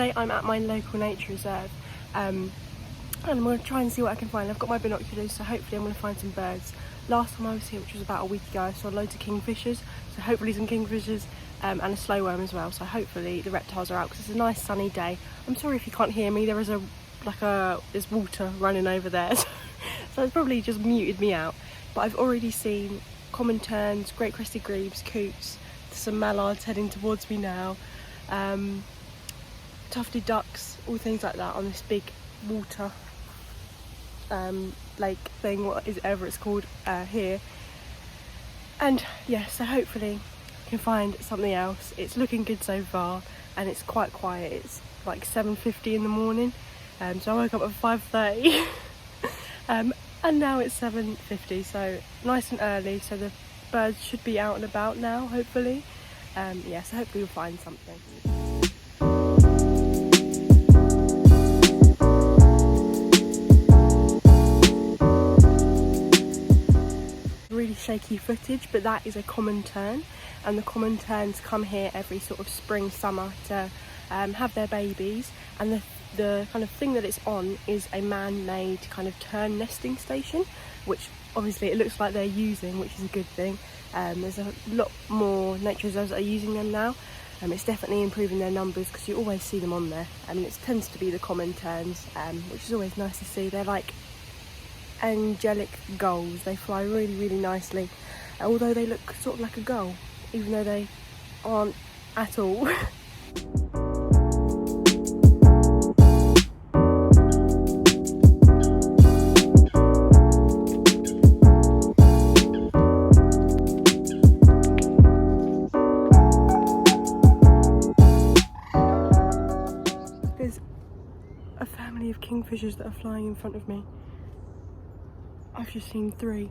today I'm at my local nature reserve and I'm going to try and see what I can find. I've got my binoculars, so hopefully I'm going to find some birds. Last time I was here, which was about a week ago, I saw loads of kingfishers, so hopefully some kingfishers and a slow worm as well, so hopefully the reptiles are out because it's a nice sunny day. I'm sorry if you can't hear me, there is there's water running over there, so it's probably just muted me out. But I've already seen common terns, great crested grebes, coots, some mallards heading towards me now, tufted ducks, all things like that on this big water lake thing, whatever it's called here. And yeah, so hopefully I can find something else. It's looking good so far and it's quite quiet. It's like 7:50 in the morning, so I woke up at 5:30 and now it's 7:50, so nice and early, so the birds should be out and about now, hopefully. Yeah, so hopefully we'll find something. Really shaky footage, but that is a common tern, and the common terns come here every sort of spring, summer to have their babies, and the kind of thing that it's on is a man-made kind of tern nesting station, which obviously it looks like they're using, which is a good thing. There's a lot more nature reserves that are using them now. It's definitely improving their numbers because you always see them on there. I mean, it tends to be the common terns, which is always nice to see. They're like angelic gulls. They fly really, really nicely, although they look sort of like a gull, even though they aren't at all. There's a family of kingfishers that are flying in front of me. I've just seen 3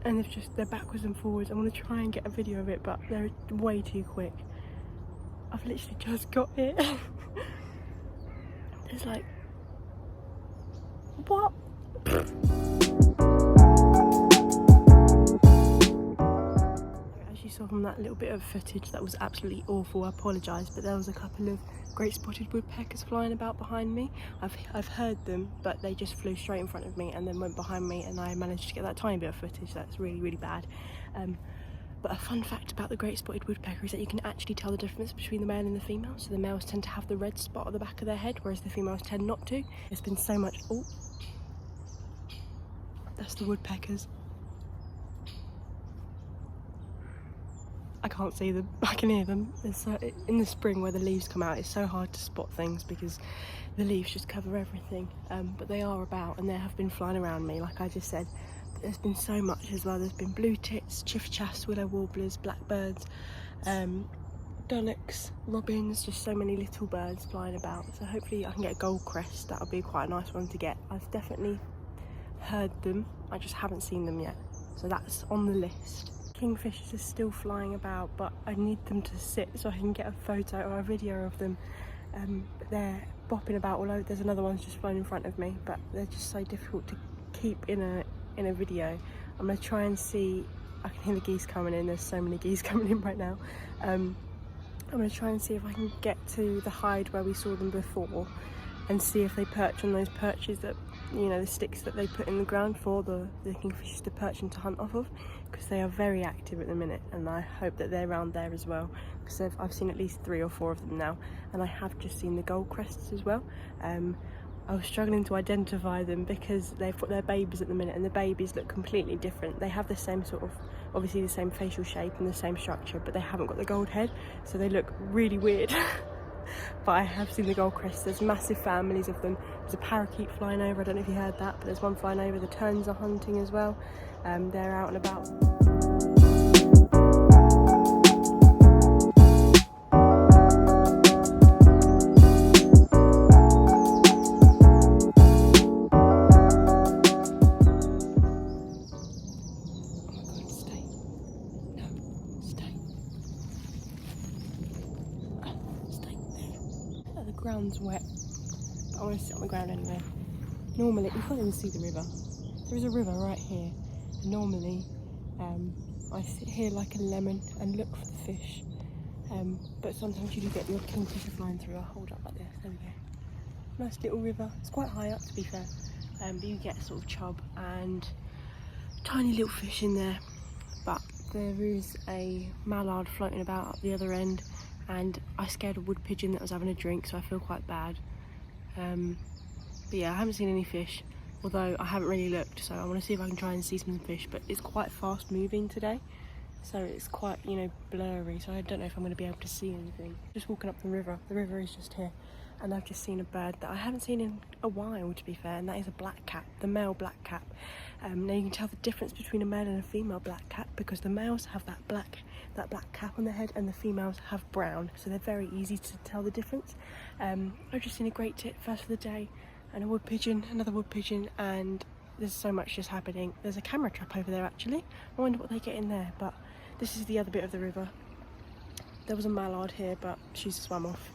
and they're backwards and forwards. I'm going to try and get a video of it, but they're way too quick. I've literally just got it. There's like, what? As you saw from that little bit of footage, that was absolutely awful. I apologise, but there was a couple of great spotted woodpeckers flying about behind me. I've heard them, but they just flew straight in front of me and then went behind me, and I managed to get that tiny bit of footage. That's really, really bad. But a fun fact about the great spotted woodpecker is that you can actually tell the difference between the male and the female. So the males tend to have the red spot at the back of their head, whereas the females tend not to. There's been so much... Oh, that's the woodpeckers. I can't see them, I can hear them. In the spring where the leaves come out, it's so hard to spot things because the leaves just cover everything. But they are about, and they have been flying around me, like I just said. But there's been so much as well. There's been blue tits, chiffchaffs, willow warblers, blackbirds, dunnocks, robins, just so many little birds flying about. So hopefully I can get a gold crest. That would be quite a nice one to get. I've definitely heard them, I just haven't seen them yet. So that's on the list. Kingfishers are still flying about, but I need them to sit so I can get a photo or a video of them. But they're bopping about all over. There's another one's just flown in front of me, but they're just so difficult to keep in a video. I'm gonna try and see. I can hear the geese coming in. There's so many geese coming in right now. I'm gonna try and see if I can get to the hide where we saw them before, and see if they perch on those perches that, you know, the sticks that they put in the ground for the kingfishers to perch and to hunt off of, because they are very active at the minute, and I hope that they're around there as well, because I've seen at least 3 or 4 of them now, and I have just seen the gold crests as well. I was struggling to identify them because they've got their babies at the minute, and the babies look completely different. They have the same sort of, obviously the same facial shape and the same structure, but they haven't got the gold head, so they look really weird. But I have seen the gold crests. There's massive families of them. There's a parakeet flying over, I don't know if you heard that, but there's one flying over. The terns are hunting as well. They're out and about. The ground's wet, but I want to sit on the ground anyway. Normally, you can't even see the river. There is a river right here. Normally, I sit here like a lemon and look for the fish. But sometimes you do get your kingfisher flying through. I'll hold up like this. There we go. Nice little river. It's quite high up, to be fair. But you get sort of chub and tiny little fish in there. But there is a mallard floating about up the other end, and I scared a wood pigeon that was having a drink, so I feel quite bad. But yeah, I haven't seen any fish, although I haven't really looked, so I want to see if I can try and see some fish. But it's quite fast moving today, so it's quite, you know, blurry, so I don't know if I'm going to be able to see anything. Just walking up the river is just here, and I've just seen a bird that I haven't seen in a while, to be fair, and that is a blackcap, the male blackcap. Now you can tell the difference between a male and a female blackcap because the males have that black cap on their head and the females have brown, so they're very easy to tell the difference. I've just seen a great tit first for the day, and a wood pigeon, another wood pigeon, and there's so much just happening. There's a camera trap over there actually. I wonder what they get in there, but this is the other bit of the river. There was a mallard here, but she's swam off,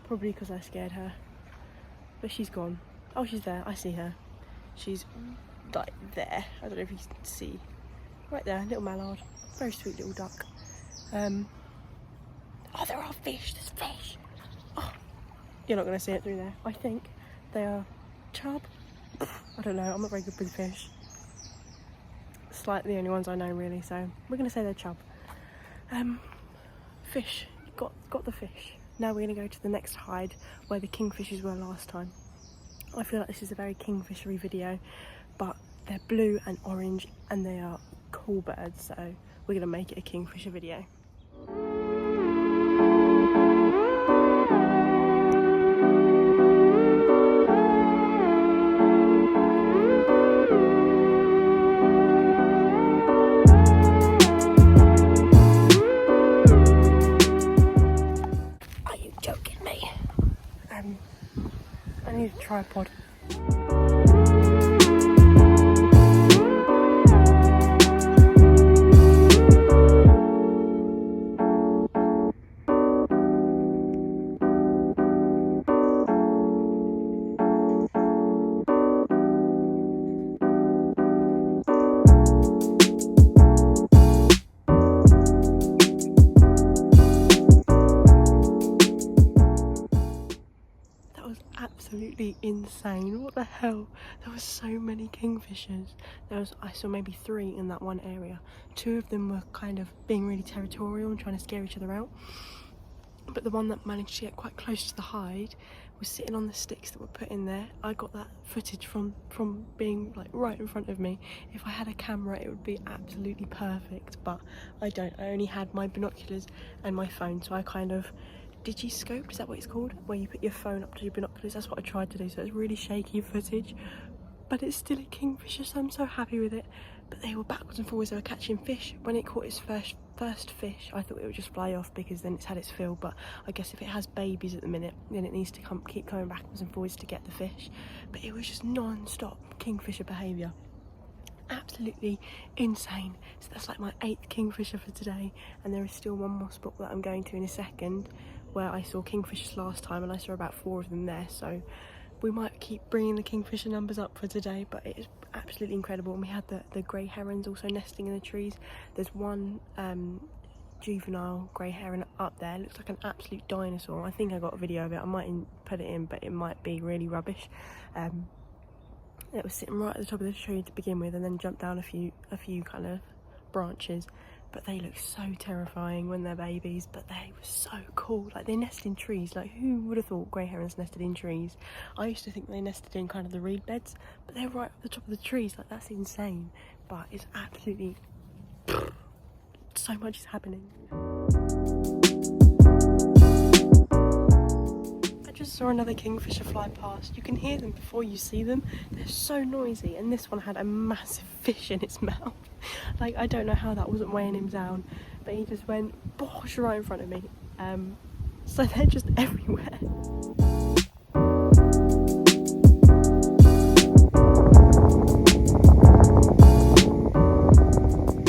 probably because I scared her. But she's gone. Oh, she's there. I see her. She's like there. I don't know if you can see. Right there, little mallard. Very sweet little duck. Oh, there are fish. There's fish. Oh, you're not going to see it through there. I think they are chub. I don't know. I'm not very good with fish. It's like the only ones I know really, so we're going to say they're chub. Fish. Got the fish. Now we're going to go to the next hide where the kingfishers were last time. I feel like this is a very kingfishery video, but they're blue and orange and they are cool birds, so we're going to make it a kingfisher video. Are you joking me? I need a tripod. Absolutely insane. What the hell? There were so many kingfishers. I saw maybe 3 in that one area. 2 of them were kind of being really territorial and trying to scare each other out, but the one that managed to get quite close to the hide was sitting on the sticks that were put in there. I got that footage from being like right in front of me. If I had a camera it would be absolutely perfect, but I don't. I only had my binoculars and my phone, so I kind of digi-scoped, is that what it's called? Where you put your phone up to your binoculars. That's what I tried to do, so it's really shaky footage, but it's still a kingfisher, so I'm so happy with it. But they were backwards and forwards, they were catching fish. When it caught its first fish, I thought it would just fly off because then it's had its fill, but I guess if it has babies at the minute, then it needs to keep coming backwards and forwards to get the fish. But it was just non-stop kingfisher behaviour. Absolutely insane. So that's like my 8th kingfisher for today, and there is still one more spot that I'm going to in a second where I saw kingfishers last time, and I saw about 4 of them there, so we might keep bringing the kingfisher numbers up for today. But it is absolutely incredible. And we had the grey herons also nesting in the trees. There's one juvenile grey heron up there. It looks like an absolute dinosaur. I think I got a video of it. I might put it in, but it might be really rubbish. It was sitting right at the top of the tree to begin with, and then jumped down a few kind of branches. But they look so terrifying when they're babies, but they were so cool. Like, they nest in trees. Like, who would have thought grey herons nested in trees? I used to think they nested in kind of the reed beds, but they're right at the top of the trees. Like, that's insane. But it's absolutely so much is happening. I just saw another kingfisher fly past. You can hear them before you see them. They're so noisy, and this one had a massive fish in its mouth. Like, I don't know how that wasn't weighing him down, but he just went bosh right in front of me. So they're just everywhere.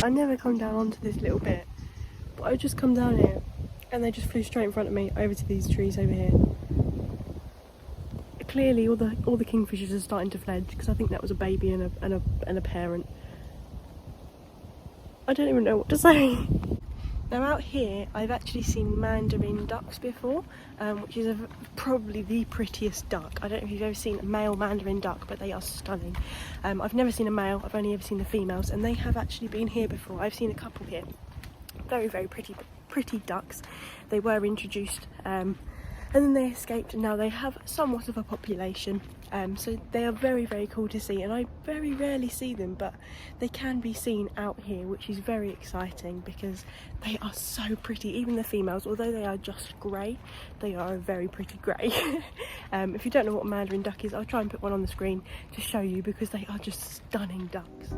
I never come down onto this little bit, but I just come down here and they just flew straight in front of me over to these trees over here. Clearly all the kingfishers are starting to fledge, because I think that was a baby and a parent. I don't even know what to say. Now out here I've actually seen mandarin ducks before, which is probably the prettiest duck. I don't know if you've ever seen a male mandarin duck, but they are stunning. I've never seen a male, I've only ever seen the females, and they have actually been here before. I've seen a couple here. Very, very pretty ducks. They were introduced and then they escaped, and now they have somewhat of a population. So they are very, very cool to see, and I very rarely see them, but they can be seen out here, which is very exciting because they are so pretty. Even the females, although they are just grey, they are a very pretty grey. If you don't know what a mandarin duck is, I'll try and put one on the screen to show you because they are just stunning ducks.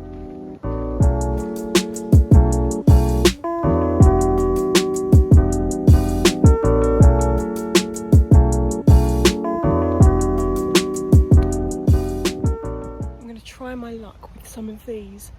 Try my luck with some of these.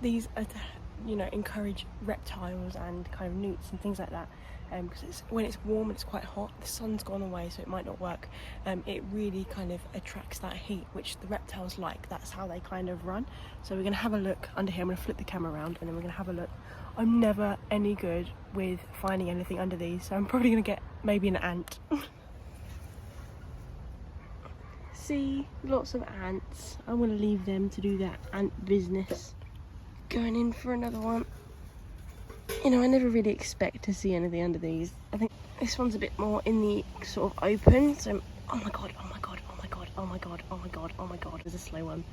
These are to, you know, encourage reptiles and kind of newts and things like that, because when it's warm and it's quite hot, the sun's gone away, so it might not work. It really kind of attracts that heat, which the reptiles like. That's how they kind of run. So we're going to have a look under here. I'm going to flip the camera around and then we're going to have a look. I'm never any good with finding anything under these, so I'm probably going to get maybe an ant. See, lots of ants. I'm going to leave them to do their ant business. Going in for another one. You know, I never really expect to see anything under these. I think this one's a bit more in the sort of open. So, oh my god, oh my god, oh my god, oh my god, oh my god, oh my god. There's a slow one.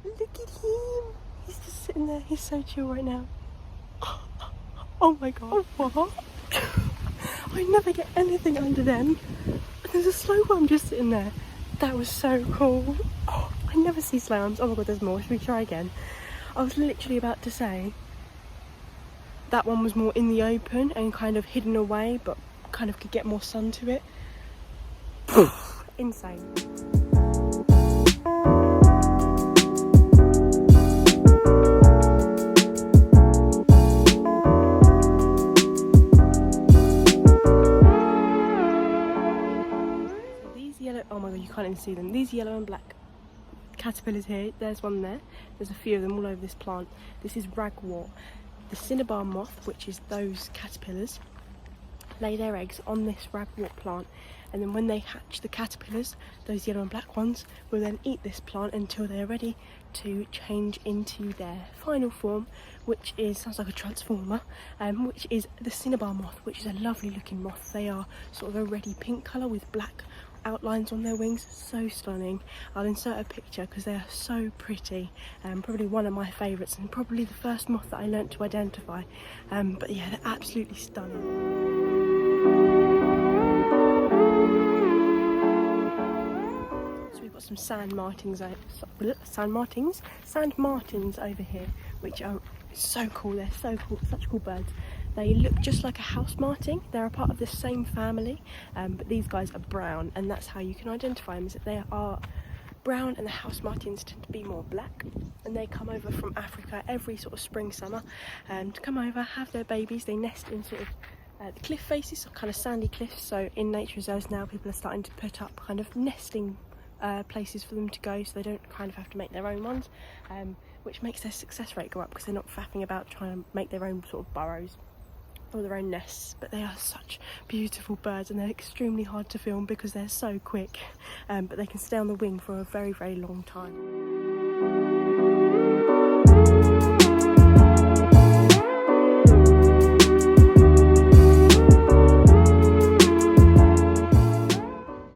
Look at him. He's just sitting there. He's so chill right now. Oh my god, what? I never get anything under them. There's a slow one just sitting there. That was so cool. Oh, I never see slow ones. Oh my god, there's more. Should we try again? I was literally about to say that one was more in the open and kind of hidden away, but kind of could get more sun to it. Insane. Oh my god, you can't even see them. These yellow and black caterpillars here, there's one there. There's a few of them all over this plant. This is ragwort. The cinnabar moth, which is those caterpillars, lay their eggs on this ragwort plant, and then when they hatch, the caterpillars, those yellow and black ones, will then eat this plant until they're ready to change into their final form, which is, sounds like a transformer, which is the cinnabar moth, which is a lovely looking moth. They are sort of a reddy pink colour with black outlines on their wings. So stunning. I'll insert a picture because they are so pretty. Probably one of my favourites, and probably the first moth that I learnt to identify. But yeah, they're absolutely stunning. So we've got some sand martins over here, which are so cool. They're so cool, such cool birds. They look just like a house martin. They're a part of the same family, but these guys are brown, and that's how you can identify them, is that they are brown, and the house martins tend to be more black. And they come over from Africa every sort of spring, summer, to come over, have their babies. They nest in sort of the cliff faces, or kind of sandy cliffs. So in nature reserves now, people are starting to put up kind of nesting places for them to go, so they don't kind of have to make their own ones, which makes their success rate go up because they're not faffing about trying to make their own sort of burrows or their own nests. But they are such beautiful birds, and they're extremely hard to film because they're so quick, but they can stay on the wing for a very, very long time.